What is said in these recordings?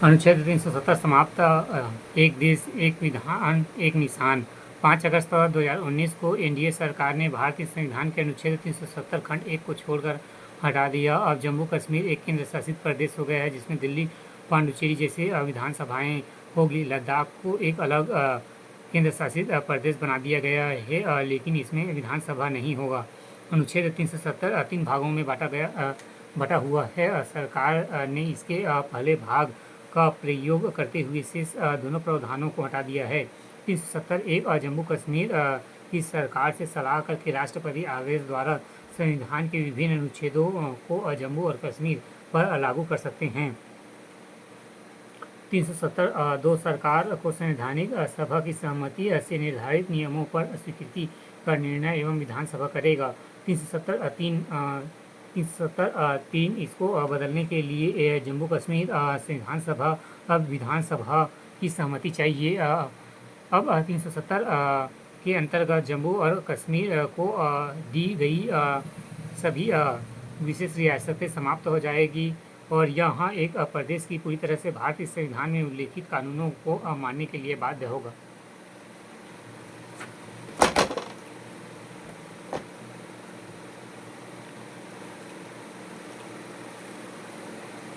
अनुच्छेद 370 समाप्त। एक देश एक विधान एक निशान। 5 अगस्त 2019 को एनडीए सरकार ने भारतीय संविधान के अनुच्छेद 370 खंड 1 को छोड़कर हटा दिया। अब जम्मू कश्मीर एक केंद्र शासित प्रदेश हो गया है, जिसमें दिल्ली, पांडुचेरी जैसे विधानसभाएं होगी। लद्दाख को एक अलग केंद्र शासित प्रदेश बना दिया गया है, लेकिन इसमें विधानसभा नहीं होगा। अनुच्छेद 370 तीन भागों में बटा हुआ है। सरकार ने इसके पहले भाग का प्रयोग करते हुए शेष दोनों प्रावधानों को हटा दिया है। 370 एक जम्मू कश्मीर की सरकार से सलाह करके राष्ट्रपति आदेश द्वारा संविधान के विभिन्न अनुच्छेदों को जम्मू और कश्मीर पर लागू कर सकते हैं। 370 दो सरकार को संवैधानिक सभा की सहमति से निर्धारित नियमों पर स्वीकृति का निर्णय एवं विधानसभा करेगा। 370 इसको बदलने के लिए जम्मू कश्मीर संविधान सभा विधानसभा की सहमति चाहिए। अब 370 के अंतर्गत जम्मू और कश्मीर को दी गई सभी विशेष रियासतें समाप्त हो जाएगी और यहाँ एक प्रदेश की पूरी तरह से भारतीय संविधान में उल्लेखित कानूनों को मानने के लिए बाध्य होगा।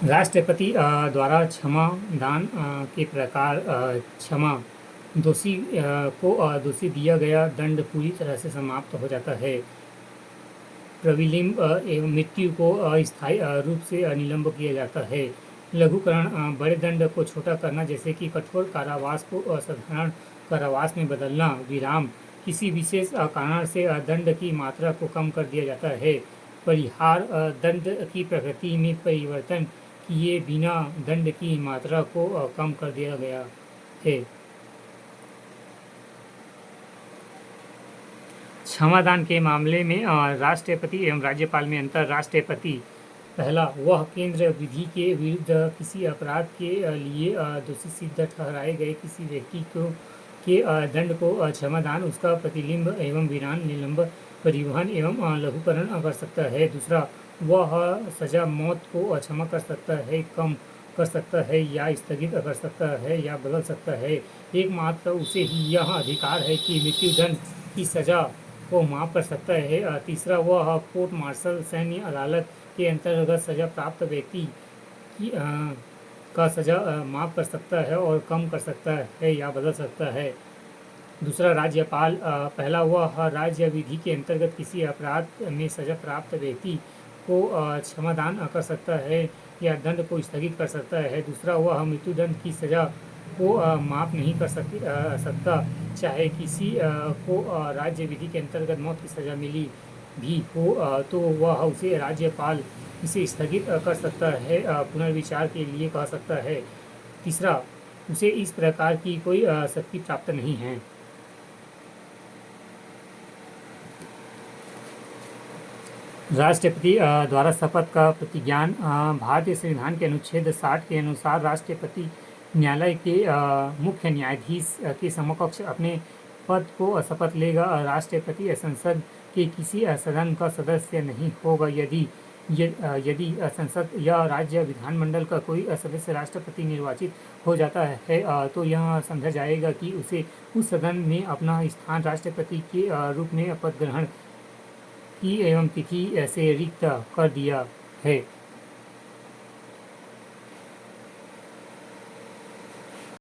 राष्ट्रपति द्वारा क्षमा दान के प्रकार क्षमा दोषी को दोषी दिया गया दंड पूरी तरह से समाप्त हो जाता है। प्रविलिम्ब एवं मृत्यु को अस्थायी रूप से निलंब किया जाता है। लघुकरण बड़े दंड को छोटा करना, जैसे कि कठोर कारावास को असाधारण कारावास में बदलना। विराम किसी विशेष कारण से दंड की मात्रा को कम कर दिया जाता है। परिहार दंड की प्रकृति में परिवर्तन किए बिना दंड की मात्रा को कम कर दिया गया है। क्षमादान के मामले में राष्ट्रपति एवं राज्यपाल में अंतर। राष्ट्रपति पहला, वह केंद्र विधि के विरुद्ध किसी अपराध के लिए दोषी सिद्ध ठहराए गए किसी व्यक्ति को के दंड को क्षमादान, उसका प्रतिलिंब एवं विराम, निलंब, परिवहन एवं लघुकरण कर सकता है। दूसरा, वह सजा मौत को क्षमा कर सकता है, कम कर सकता है या स्थगित कर सकता है या बदल सकता है। एकमात्र उसे ही यह अधिकार है कि मृत्युदंड की सजा को माफ़ कर सकता है। तीसरा, वह कोर्ट मार्शल सैन्य अदालत के अंतर्गत सजा प्राप्त व्यक्ति की का सजा माफ़ कर सकता है और कम कर सकता है या बदल सकता है। दूसरा, राज्यपाल पहला, वह राज्य विधि के अंतर्गत किसी अपराध में सजा प्राप्त व्यक्ति को क्षमादान कर सकता है या दंड को स्थगित कर सकता है। दूसरा, वह मृत्युदंड की सजा को माफ़ नहीं कर सकता, चाहे किसी को राज्य विधि के अंतर्गत मौत की सज़ा मिली भी हो तो वह उसे राज्यपाल इसे स्थगित कर सकता है, पुनर्विचार के लिए कह सकता है। तीसरा, उसे इस प्रकार की कोई शक्ति प्राप्त नहीं है। राष्ट्रपति द्वारा शपथ का प्रतिज्ञान। भारतीय संविधान के अनुच्छेद 60 के अनुसार राष्ट्रपति न्यायालय के मुख्य न्यायाधीश के समकक्ष अपने पद को शपथ लेगा। राष्ट्रपति संसद के किसी सदन का सदस्य नहीं होगा। यदि संसद या राज्य विधानमंडल का कोई सदस्य राष्ट्रपति निर्वाचित हो जाता है तो यह समझा जाएगा कि उसे उस सदन में अपना स्थान राष्ट्रपति के रूप में पद ग्रहण की एवं तिथि से रिक्त कर दिया है।